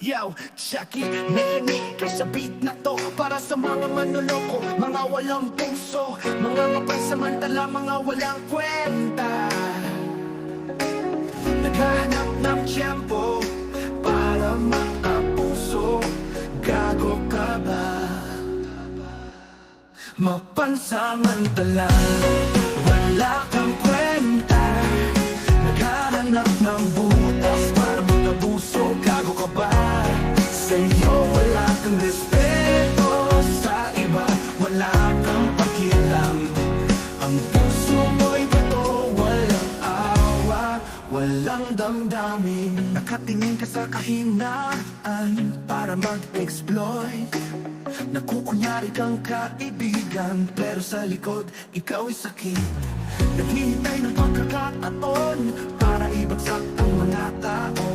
Yo, Chucky, nakinig ka sa beat na to para sa mga manloloko, mga walang puso, mga mapansamantala, mga walang kwenta. Naghahanap ng tiyempo para makapuso. Gago ka ba? Mapansamantala, wala kang kwenta. Naghahanap ng butas para makapuso. Gago ka ba? Sa'yo wala kang respeto, sa iba wala kang pakialam. Ang puso mo'y bato, walang awa, walang damdamin. Nakatingin ka sa kahinaan para mag-exploit. Nakukunyari kang kaibigan, pero sa likod, ikaw ay sakit. Naghihintay ng pagkakataon para ibagsak ang mga tao.